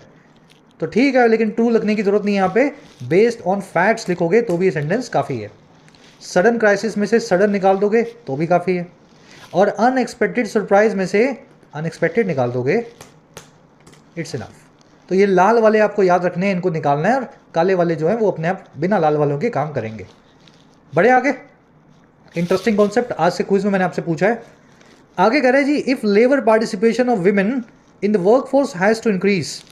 तो ठीक है, लेकिन ट्रू लिखने की जरूरत नहीं है यहाँ पे, बेस्ड ऑन फैक्ट्स लिखोगे तो भी ये सेंटेंस काफ़ी है। सडन क्राइसिस में से सडन निकाल दोगे तो भी काफ़ी है, और अनएक्सपेक्टेड सरप्राइज में से अनएक्सपेक्टेड निकाल दोगे, इट्स इनफ। तो ये लाल वाले आपको याद रखने हैं, इनको निकालना है, और काले वाले जो हैं वो अपने आप बिना लाल वालों के काम करेंगे। बढ़े आगे, इंटरेस्टिंग कॉन्सेप्ट आज से क्विज में मैंने आपसे पूछा है। आगे कह रहे हैं जी, if labour participation of women in the work force has to increase.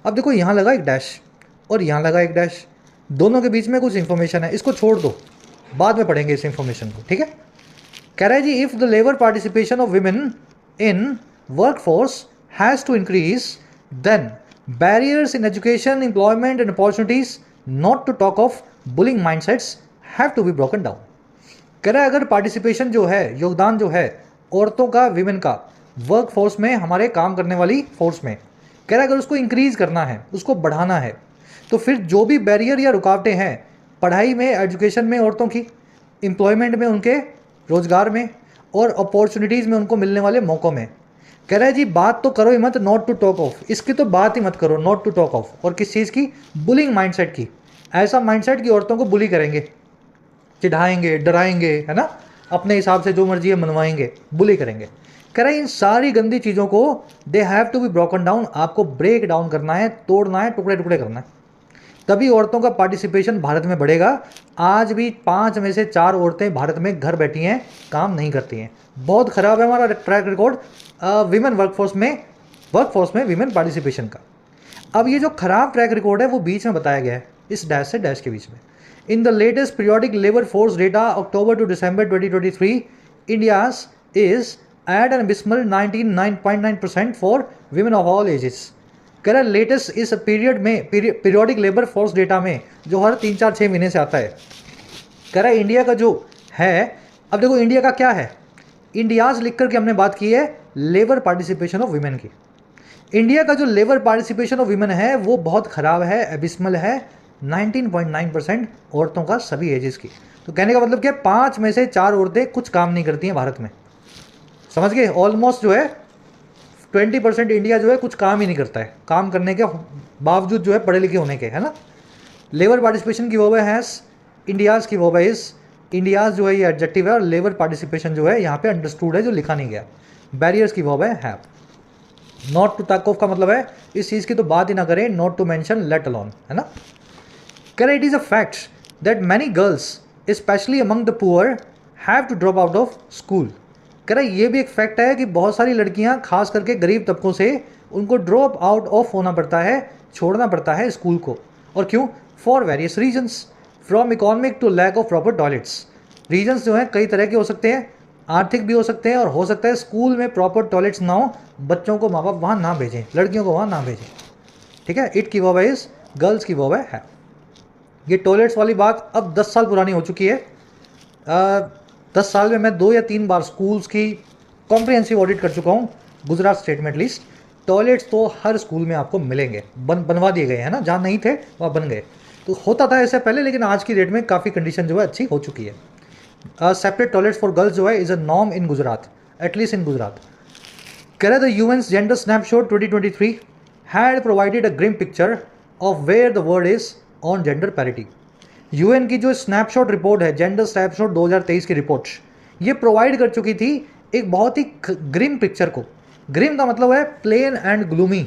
अब देखो यहाँ लगा एक डैश और यहाँ लगा एक डैश, दोनों के बीच में कुछ इंफॉर्मेशन है, इसको छोड़ दो, बाद में पढ़ेंगे इस इंफॉर्मेशन को, ठीक है। कह रहा है जी, if the labour participation of women in work force has to increase then barriers in education, employment and opportunities, not to talk of bullying mindsets, have to be broken down. कह रहा है अगर पार्टिसिपेशन जो है, योगदान जो है औरतों का, विमेन का वर्क फोर्स में, हमारे काम करने वाली फोर्स में, कह रहा है अगर उसको इंक्रीज़ करना है, उसको बढ़ाना है, तो फिर जो भी बैरियर या रुकावटें हैं पढ़ाई में, एजुकेशन में औरतों की, एम्प्लॉयमेंट में, उनके रोजगार में, और अपॉर्चुनिटीज़ में उनको मिलने वाले मौक़ों में, कह रहा है जी बात तो करो ही मत, नॉट टू टॉक ऑफ, इसकी तो बात ही मत करो, नॉट टू टॉक ऑफ। और किस चीज़ की? बुलिंग माइंडसेट की। ऐसा माइंडसेट कि औरतों को बुली करेंगे, चिढ़ाएंगे, डराएंगे, है ना, अपने हिसाब से जो मर्जी है मनवाएंगे, बुली करेंगे। कह रहे हैं इन सारी गंदी चीज़ों को they have to be broken down, आपको ब्रेक डाउन करना है, तोड़ना है, टुकड़े टुकड़े करना है, तभी औरतों का पार्टिसिपेशन भारत में बढ़ेगा। आज भी 5 में से 4 औरतें भारत में घर बैठी हैं, काम नहीं करती हैं। बहुत ख़राब है हमारा ट्रैक रिकॉर्ड विमेन वर्कफोर्स में विमेन पार्टिसिपेशन का। अब ये जो खराब ट्रैक रिकॉर्ड है वो बीच में बताया गया है, इस डैश से डैश के बीच में। In the latest periodic labour force data October to December 2023, India's is at an abysmal 99.9% for women of all ages. कह रहा है लेटेस्ट इस पीरियड में, पीरियोडिक लेबर फोर्स डेटा में, जो हर 3, 4, 6 महीने से आता है, कह रहा है इंडिया का जो है, अब देखो इंडिया का क्या है, इंडियाज लिख करके हमने बात की है लेबर पार्टिसिपेशन ऑफ वीमेन की। इंडिया का जो लेबर पार्टिसिपेशन ऑफ वीमेन है वो बहुत ख़राब है, एबिस्मल है, 19.9% औरतों का सभी एजेस की। तो कहने का मतलब क्या, 5 में से 4 औरतें कुछ काम नहीं करती हैं भारत में, समझ गए। ऑलमोस्ट जो है 20% इंडिया जो है कुछ काम ही नहीं करता है, काम करने के बावजूद जो है पढ़े लिखे होने के, है ना। लेबर पार्टिसिपेशन की वर्ब है हैज़, इंडियाज़ की वर्ब है इज़। इंडियाज़ जो है ये एडजेक्टिव है, और लेबर पार्टिसिपेशन जो है यहाँ पे अंडरस्टूड है, जो लिखा नहीं गया। बैरियर्स की वर्ब है have. Not to talk of का मतलब है इस चीज़ की तो बात ही ना करें, not to mention, let alone, है ना। कह रहे it is a fact that many girls especially among the poor have to drop out of school. कह रहे ये भी एक फैक्ट है कि बहुत सारी लड़कियां, खास करके गरीब तबकों से, उनको ड्रॉप आउट ऑफ होना पड़ता है, छोड़ना पड़ता है स्कूल को। और क्यों? For various reasons, from economic to lack of proper toilets. Reasons जो हैं कई तरह के हो सकते हैं, आर्थिक भी हो सकते हैं, और हो सकता है स्कूल में प्रॉपर टॉयलेट्स ना हो, बच्चों को माँ बाप वहाँ ना भेजें, लड़कियों को वहाँ ना भेजें, ठीक है। इट की वर्ब है इज, गर्ल्स की वर्ब है। ये टॉयलेट्स वाली बात अब 10 साल पुरानी हो चुकी है। 10 साल में मैं 2 या 3 बार स्कूल्स की कॉम्प्रिहेंसिव ऑडिट कर चुका हूँ, गुजरात स्टेट में एटलीस्ट। टॉयलेट्स तो हर स्कूल में आपको मिलेंगे, बनवा दिए गए हैं ना, जहाँ नहीं थे वहाँ बन गए। तो होता था ऐसे पहले, लेकिन आज की डेट में काफ़ी कंडीशन जो है अच्छी हो चुकी है। सेपरेट टॉयलेट्स फॉर गर्ल्स जो है is a norm in Gujarat, at least in Gujarat. कह रहे the UN's gender snapshot 2023 had provided a grim picture of where the world is on gender parity. UN की जो स्नैपशॉट रिपोर्ट है, जेंडर स्नैपशॉट 2023 की report, ये provide कर चुकी थी एक बहुत ही ग्रिम पिक्चर को। ग्रिम का मतलब है प्लेन एंड ग्लूमी,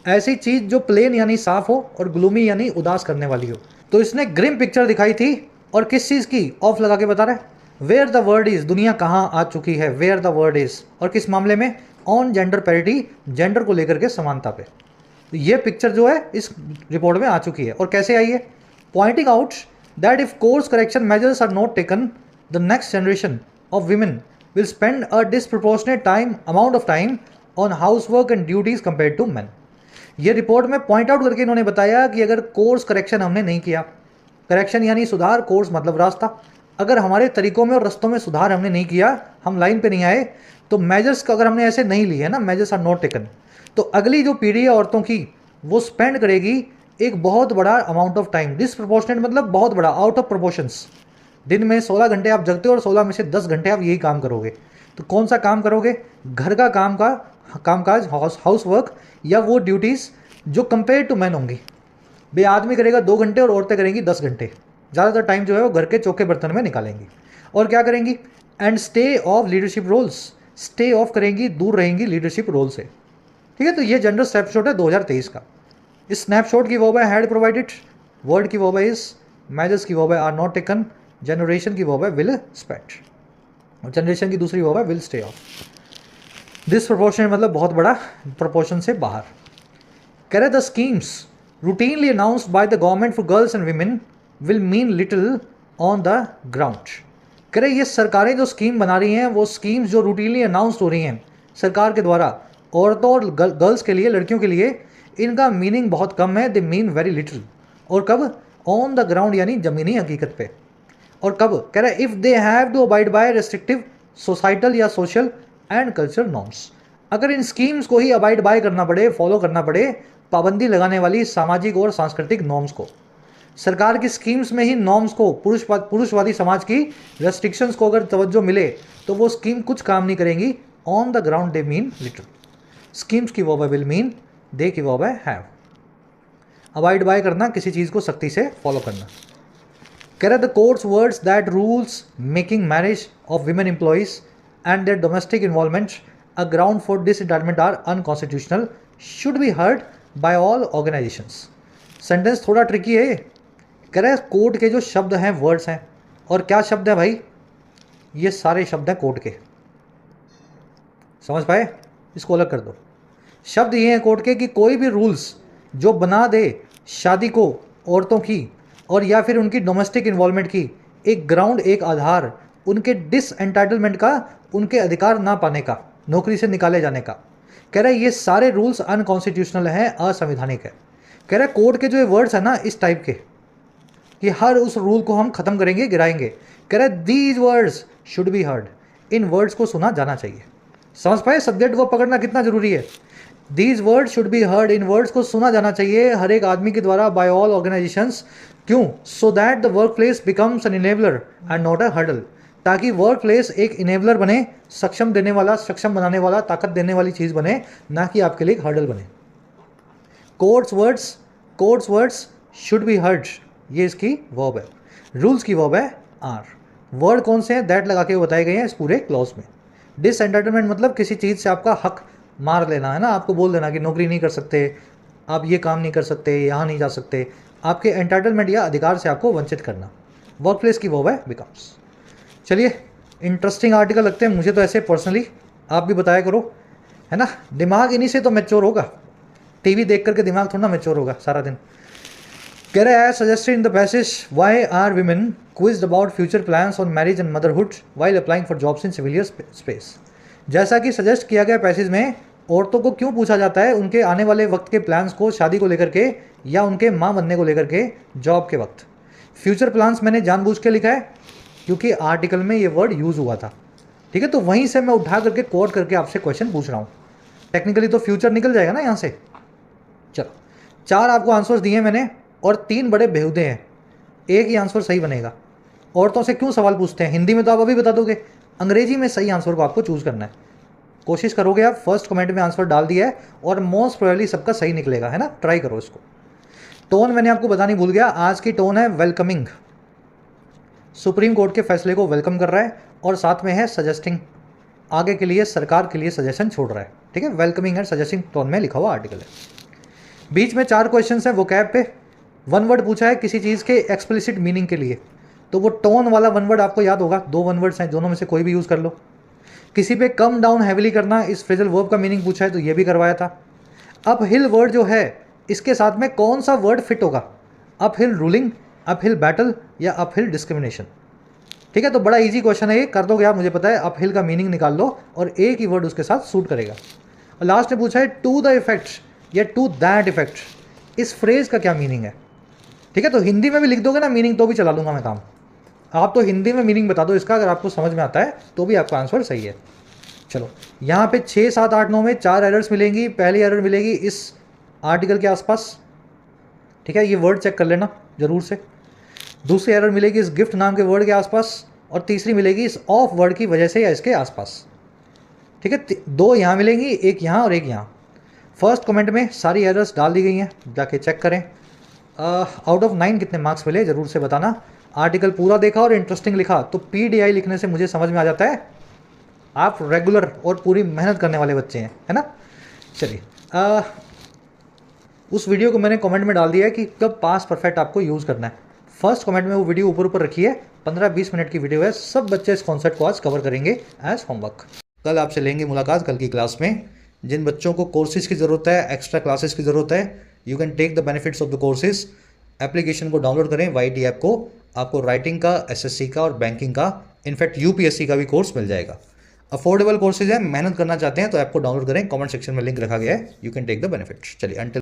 ऐसी चीज़ जो प्लेन यानी साफ हो और ग्लूमी यानी उदास करने वाली हो। तो इसने ग्रिम पिक्चर दिखाई थी, और किस चीज़ की? ऑफ लगा के बता रहा है, वेयर द वर्ल्ड इज़, दुनिया कहाँ आ चुकी है, वेयर द वर्ल्ड इज़, और किस मामले में? ऑन जेंडर पैरिटी, जेंडर को लेकर के समानता पे। तो ये पिक्चर जो है इस रिपोर्ट में आ चुकी है। और कैसे आई है? Pointing out that if course correction measures are not taken, the next generation of women will spend a disproportionate amount of time on house work and duties compare to man. ये report में point out करके इन्होंने बताया कि अगर course correction हमने नहीं किया, करेक्शन यानी सुधार, कोर्स मतलब रास्ता, अगर हमारे तरीकों में और रस्तों में सुधार हमने नहीं किया, हम लाइन पे नहीं आए, तो मेजर्स का अगर हमने ऐसे नहीं लिए ना, मेजर्स आर नॉट टेकन, तो अगली जो पीढ़ी है औरतों की, वो स्पेंड करेगी एक बहुत बड़ा अमाउंट ऑफ टाइम। डिसप्रोपोर्शनेट मतलब बहुत बड़ा, आउट ऑफ प्रोपोर्शंस। दिन में 16 घंटे आप जगते हो और 16 में से 10 घंटे आप यही काम करोगे। तो कौन सा काम करोगे? घर का काम का कामकाज, हाउस वर्क या वो ड्यूटीज़ जो कंपेयर टू मैन होंगी। भाई आदमी करेगा 2 घंटे और औरतें करेंगी 10 घंटे। ज़्यादातर टाइम जो है वो घर के चौके बर्तन में निकालेंगी। और क्या करेंगी? And stay off leadership roles, stay off करेंगी, दूर रहेंगी लीडरशिप रोल से। ठीक है, तो ये जनरल स्नैपशॉट है 2023 का। इस स्नैपशॉट की वर्ब है हैड प्रोवाइडेड, वर्ड की वर्ब है इज, मेजर्स की वर्ब है आर नॉट टेकन, जनरेशन की वर्ब है विल स्पेट, और जनरेशन की दूसरी वर्ब है विल स्टे ऑफ। डिसप्रोपोर्शनेट मतलब बहुत बड़ा, प्रोपोर्शन से बाहर। कह रहे the schemes routinely announced by the government for girls and women will mean little on the ground। कह रहे ये सरकारें जो स्कीम बना रही हैं वो स्कीम्स जो रूटीनली अनाउंस्ड हो रही हैं सरकार के द्वारा औरतों और गर्ल्स के लिए, लड़कियों के लिए, इनका मीनिंग बहुत कम है। They mean very little. और कब? ऑन द ग्राउंड, यानी ज़मीनी हकीकत पे। और कब? कह रहा है if they have to abide by restrictive societal या सोशल एंड कल्चरल नॉर्म्स। अगर इन स्कीम्स को ही अबाइड बाय करना पड़े, फॉलो करना पड़े, पाबंदी लगाने वाली सामाजिक और सांस्कृतिक नॉर्म्स को, सरकार की स्कीम्स में ही नॉर्म्स को, पुरुषवादी समाज की रेस्ट्रिक्शंस को अगर तवज्जो मिले तो वो स्कीम कुछ काम नहीं करेंगी। On the ground they mean little. Schemes की वर्ब है विल मीन, दे की वर्ब है हैव। अबाइड बाय करना, किसी चीज़ को सख्ती से फॉलो करना। कह रहे the court's words that rules making marriage of women employees and their domestic involvement a ground for disentitlement are unconstitutional should be heard by all organisations. Sentence थोड़ा tricky है। कह रहे हैं कोर्ट के जो शब्द हैं, वर्ड्स हैं, और क्या शब्द है भाई? ये सारे शब्द हैं कोर्ट के। समझ पाए? इसको अलग कर दो। शब्द ये हैं कोर्ट के कि कोई भी रूल्स जो बना दे शादी को औरतों की और या फिर उनकी डोमेस्टिक इन्वॉल्वमेंट की एक ग्राउंड, एक आधार उनके डिसएंटाइटलमेंट का, उनके अधिकार ना पाने का, नौकरी से निकाले जाने का, कह रहा है ये सारे रूल्स अनकॉन्स्टिट्यूशनल हैं, असंवैधानिक है। कह रहा है कोर्ट के जो ये वर्ड्स है ना इस टाइप के कि हर उस रूल को हम खत्म करेंगे, गिराएंगे। कह रहा है these words should be heard, in words को सुना जाना चाहिए। समझ पाए सब्जेक्ट को पकड़ना कितना जरूरी है? These words should be heard, in words को सुना जाना चाहिए हर एक आदमी के द्वारा, बाय ऑल ऑर्गेनाइजेशंस। क्यों? So that the work place becomes an enabler and not a hurdle, ताकि वर्क प्लेस एक इनेबलर बने, सक्षम देने वाला, सक्षम बनाने वाला, ताकत देने वाली चीज़ बने, ना कि आपके लिए एक हर्डल बने। Courts words should be heard, ये इसकी वर्ब है। रूल्स की वर्ब है आर। वर्ड कौन से हैं? दैट लगा के बताए गए हैं इस पूरे क्लॉज में। डिसएंटाइटलमेंट मतलब किसी चीज़ से आपका हक मार लेना है ना, आपको बोल देना कि नौकरी नहीं कर सकते, आप ये काम नहीं कर सकते, यहाँ नहीं जा सकते, आपके एंटाइटलमेंट या अधिकार से आपको वंचित करना। वर्क प्लेस की वर्ब है बिकम्स। चलिए, इंटरेस्टिंग आर्टिकल लगते हैं मुझे तो ऐसे पर्सनली, आप भी बताया करो, है ना। दिमाग इन्हीं से तो मैच्योर होगा, टीवी देख करके दिमाग थोड़ा ना मैच्योर होगा सारा दिन। कह रहे हैं suggested in the passage why are women quizzed about future plans on marriage and motherhood while applying for jobs in civilian space. जैसा कि सजेस्ट किया गया पैसेज में, औरतों को क्यों पूछा जाता है उनके आने वाले वक्त के प्लान्स को, शादी को लेकर के या उनके माँ बनने को लेकर के जॉब के वक्त। फ्यूचर प्लान्स मैंने जानबूझ के लिखा है क्योंकि आर्टिकल में ये वर्ड यूज़ हुआ था, ठीक है, तो वहीं से मैं उठा करके कोट करके आपसे क्वेश्चन पूछ रहा हूँ। टेक्निकली तो फ्यूचर निकल जाएगा ना यहाँ से। चलो, 4 आपको आंसर्स दिए मैंने और 3 बड़े बेहुदे हैं, एक ही आंसर सही बनेगा। औरतों से क्यों सवाल पूछते हैं? हिंदी में तो आप अभी बता दोगे, अंग्रेजी में सही आंसर को आपको चूज़ करना है। कोशिश करोगे आप, फर्स्ट कमेंट में आंसर डाल दिया है और मोस्ट प्रोबेबली सबका सही निकलेगा, है ना। ट्राई करो इसको। टोन मैंने आपको बतानी भूल गया, आज की टोन है वेलकमिंग। सुप्रीम कोर्ट के फैसले को वेलकम कर रहा है और साथ में है सजेस्टिंग, आगे के लिए सरकार के लिए सजेशन छोड़ रहा है, ठीक है। वेलकमिंग एंड सजेस्टिंग टोन में लिखा हुआ आर्टिकल है। बीच में 4 क्वेश्चंस हैं वोकैब पे। 1 वर्ड पूछा है किसी चीज़ के एक्सप्लिसिट मीनिंग के लिए, तो वो टोन वाला 1 वर्ड आपको याद होगा। 2 1 वर्ड्स हैं, दोनों में से कोई भी यूज़ कर लो। किसी पे कम डाउन हैविली करना, इस फ्रेजल वर्ब का मीनिंग पूछा है तो ये भी करवाया था। अप हिल वर्ड जो है, इसके साथ में कौन सा वर्ड फिट होगा? Up hill ruling, up hill battle या अप हिल डिस्क्रिमिनेशन, ठीक है। तो बड़ा इजी क्वेश्चन है ये, कर दोगे आप, मुझे पता है। अप हिल का मीनिंग निकाल लो और एक ही वर्ड उसके साथ सूट करेगा। और लास्ट में पूछा है टू द इफेक्ट या टू दैट इफेक्ट, इस फ्रेज का क्या मीनिंग है, ठीक है। तो हिंदी में भी लिख दोगे ना मीनिंग तो भी चला लूँगा मैं काम। आप तो हिंदी में मीनिंग बता दो इसका, अगर आपको समझ में आता है तो भी आपका आंसर सही है। चलो, यहाँ पे 6 7 8 9 में 4 एरर्स मिलेंगी। पहली एरर मिलेगी इस आर्टिकल के आसपास, ठीक है, ये वर्ड चेक कर लेना ज़रूर से। दूसरी एरर मिलेगी इस गिफ्ट नाम के वर्ड के आसपास, और तीसरी मिलेगी इस ऑफ वर्ड की वजह से या इसके आसपास। ठीक है, 2 यहाँ मिलेंगी, एक यहाँ और एक यहाँ। फर्स्ट कमेंट में सारी एरर्स डाल दी गई हैं, जाके चेक करें। आउट ऑफ 9 कितने मार्क्स मिले ज़रूर से बताना। आर्टिकल पूरा देखा और इंटरेस्टिंग लिखा तो PDI लिखने से मुझे समझ में आ जाता है आप रेगुलर और पूरी मेहनत करने वाले बच्चे हैं, है ना। चलिए, उस वीडियो को मैंने कमेंट में डाल दिया है कि कब पास परफेक्ट आपको यूज़ करना है। फर्स्ट कमेंट में वो वीडियो ऊपर रखी है, 15-20 मिनट की वीडियो है। सब बच्चे इस कॉन्सेप्ट को आज कवर करेंगे एज होमवर्क। कल आपसे लेंगे मुलाकात कल की क्लास में। जिन बच्चों को कोर्सेज की ज़रूरत है, एक्स्ट्रा क्लासेस की ज़रूरत है, you can take the benefits of the courses. Application को डाउनलोड करें, YT ऐप को। आपको राइटिंग का, SSC का और बैंकिंग का, इनफैक्ट UPSC का भी कोर्स मिल जाएगा। अफोर्डेबल कोर्सेज है, मेहनत करना चाहते हैं तो ऐप को डाउनलोड करें। कमेंट सेक्शन में लिंक रखा गया है, you can take the benefits. चलिए, अंटिल